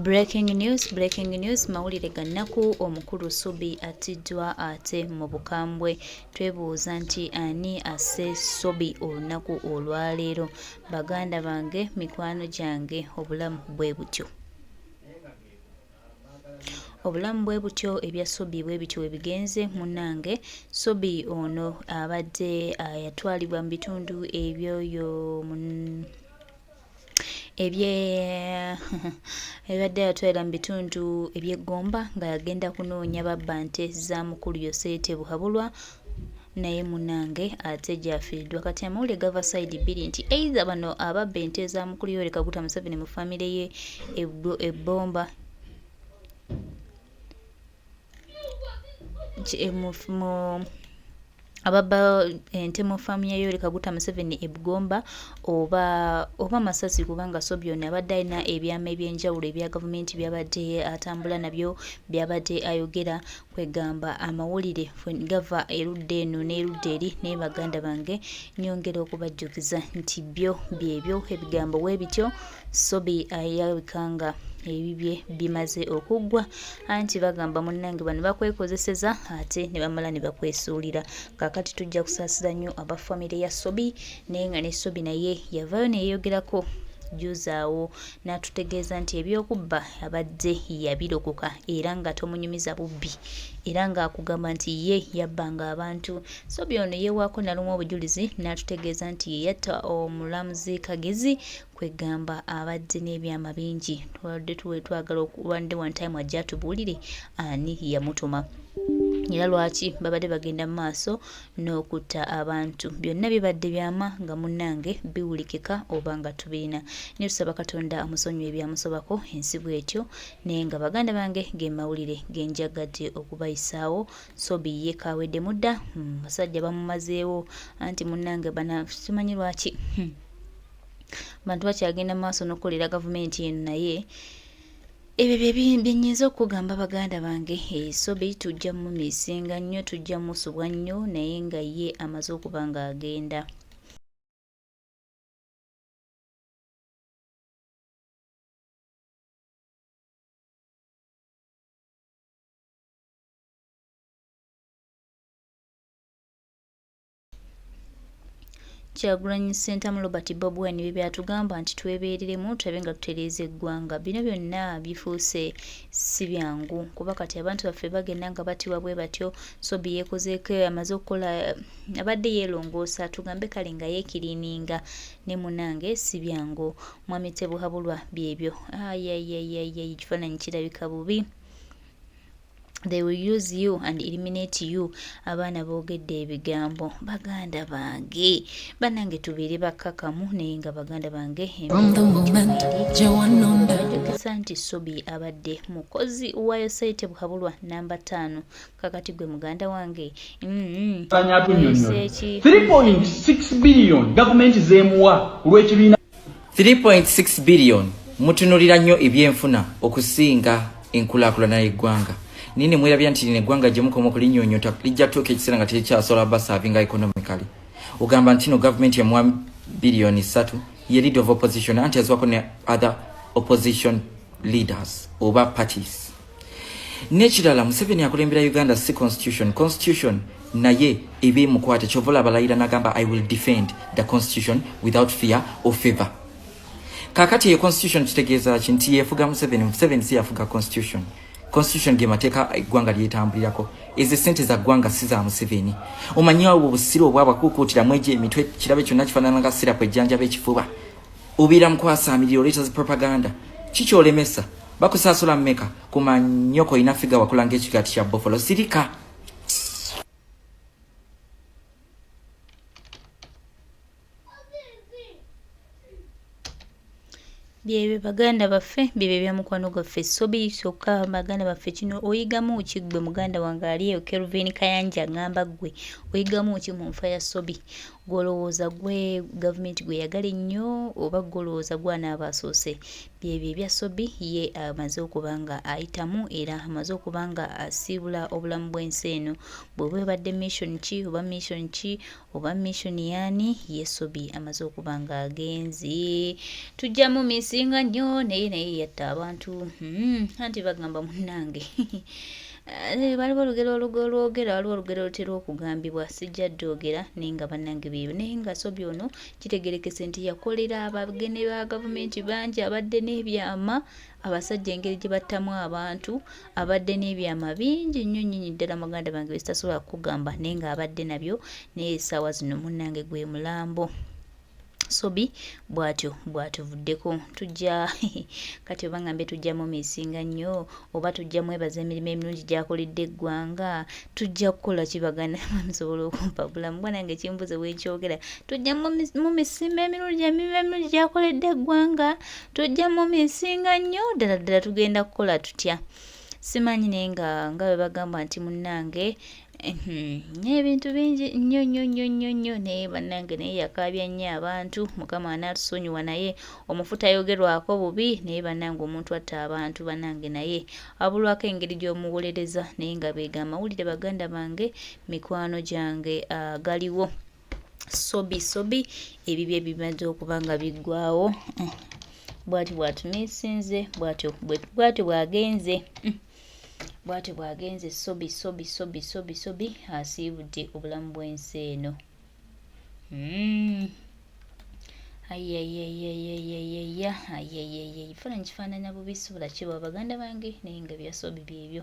Breaking news mawulire gannaku omukulu Sobbi atiddwa ate mu bukambwe. Twebuuza nti ani asse Sobbi olunaku olwaleero? Baganda bange, mikwano gyange, obulamu bwe butyo. Obulamu bwe butyo ebya Sobbi bwe bityo webigenze munnange. Sobbi ono abadde yatwalibwa mu bitundu ebyoyo ebadde yatwalira mu bitundu eby'eggomba nga yagenda kunoonya babbante za mukulu Yosete Buhabulwa. Naye munnange ate gy'afiiriddwa. Kati amawulire gava sayidi bbiri nti either bano ababba ente za mukulu Yoweri Kaguta Museveni mu famire ye ebbomba ababba ente mu famire ya Yoweri Kaguta Museveni ebbomba oba Amasasi, kubanga Sobbi ono abadde alina ebyama ebyenjawulo ebya gavumenti byabadde atambula nabyo, byabadde ayogera. Kwegamba amawulire gava erudde eno n'erudde eri, naye baganda bange nyongera okubajjukiza nti byo byebyo ebigambo bwe bityo. Sobbi ayabikanga ebibye bimaze okuggwa, anti bagamba munnange bano bakwekozeseza ate ne bamala ne bakwesuulira. Kaakati tujja kusaasira nnyo aba famire ya Sobbi, naye nga ne Sobbi naye yavaayo ne yeeyogerako juzaawo n'atutegeeza nti ebyokubba abadde yabirokoka era nga tomunyumiza bubbi, era ng'akugamba nti ye yabbanga abantu. Sobbi ono yeewaako nalumwa obujulizi n'atutegeeza nti ye yatta omulamuzi Kagezi. Kwegamba abadde n'ebyama bingi. Twadde twagala one time ajja atubuulire ani yamutuma era lwaki babadde bagenda mu maaso n'okutta abantu. Byonna bibadde byama nga munnange biwulikika oba nga tubirina. Ne tusaba Katonda amusonyiwe ebyamusobako ensi bw'etyo, naye nga baganda bange ge mawulire ge njagadde okubayisaawo. Sobbi ye kaawedde mudda, basajja bamumazeewo, anti munnange bana simanyi lwaki bantu bakyagenda mu maaso n'okukolera gavumenti eno, naye ebyo byenyiza okugamba baganda bange. Sobbi tujja mumumisinga nnyo, tujja musubwa nnyo, naye nga ye amaze okuba nga agenda. Kyagulanyi Ssentamu Robert Bob Wine bye byatugamba nti twebeereremu tulabe nga tutereeza eggwanga. Bino byonna bifuuse si byangu, kuba kati abantu baffe bagenda nga batiwa bwe batyo. Sobbi yeekozeeko, amaze okukola, abadde yeerongoosa, tugambe kale nga yeekiriininga, ne munnange si byangu. Mwami Tebuhabulwa byebyo. Ekifaananyi kirabika bubi. They will use you and eliminate you. Abaana boogedde ebigambo. Baganda bange, bannange tubeere bakkakamu, naye nga baganda bange ejjukisa nti Sobbi abadde mukozi wa Yosete Buhabulwa namba 5. Kakati gwe muganda wange 3.6 billion gavumenti zeemuwa olw'ekibiina 3.6 billion mutunulira nnyo ebyenfuna okusinga enkulaakulana y'eggwanga. Nini mwirabya nti n'eggwanga gye mukoma okulinnyonnyota lijja tuuka ekiseera nga terikyasobola basaavinga economically. Ogamba nti no gavumenti yamuwa biliyoni 3 ye leader of opposition, anti yazwako ne other opposition leaders oba parties. N'ekirala Museveni akulembera Uganda si constitution naye ebe mukwate kyovola abalayira n'agamba I will defend the constitution without fear or favor. Kakati ye constitution kitegeeza kinti yefuga Museveni si yafuga constitution ge mateeka eggwanga lyetambulirako. Ezo ssente za ggwanga si za Museveni. Omanyiwo obusiro obwabakuukuutiramu egyo emitwe kirabe kyonna kifaanana nga sirapu ejjanjaba ekifuba. Obeera mukwasaamirira oleeta zi propaganda. Kikyolemesa bakusaasula mmeka kuma nnyoko ina figa wakula ng'ekigaati kya Buffalo sirika. Byebyo baganda baffe, byebyo bya mukwano gwaffe Sobbi. Kyokka baganda baffe kino oyigamu ki gwe muganda wange aliyo Kelvin Kayanja ngamba gwe oyigamu ki mu nfa ya Sobbi? golowooza gwe gavumenti gwe yagala ennyo oba golowooza gwanaaba asoose byebyo ebya Sobbi ye amaze okuba nga ayitamu era amaze okuba nga asiibula obulamu bw'ensi eno bwe bwebadde mission ki oba mission ki oba mission yaani ye Sobbi amaze okuba nga agenze tujjamu misinga nnyo naye yatta abantu anti bagamba munnange waliwo olugero olwogera waliwo olugero olutera okugambibwa sijja ddogera naye nga bannange beebyo naye nga Sobbi ono kitegerekese nti yakolera abagene ba gavumenti bangi abadde n'ebyama abasajja engeri gye battamu abantu abadde n'ebyama bingi nnyo nnyinyi ddala baganda bange besitasobola kukugamba naye nga abadde nabyo naye essaawa zino munnange gwe mulambo Sobbi bw'atyo bw'atuvuddeko tujja kati oba ngambe tujjamu misinga nnyo oba tujja mwebaza emirimu emirungi gy'akoledde eggwanga tujja kukola kibagana musobola okumpa bulamu bwanange kimbuze weekyogera tujja mu misimba emirungi emirimu emirungi gy'akoledde eggwanga tujja mu misinga nnyo ddala ddala tugenda kukola tutya simanyi naye nga bwe bagamba nti munnange ebintu bingi nnyo naye bannange naye yakaabya nnyo abantu mukama anaatusonyiwa naye omufu tayogerwako bubi naye bannange omuntu atta abantu bannange naye abulwako engeri gy'omuwolereza naye nga beega amawulire baganda bange mikwano gyange galiwo Sobbi ebibye bimaze okuba nga biggwawo bw'ati bw'atumiisinze bw'atyo bw'agenze bw'atyo bw'agenze Sobbi asiibudde obulamu bw'ensi eno ekifaananyi kifaananya bubi sobola kiba baganda bange naye nga bya Sobbi byebyo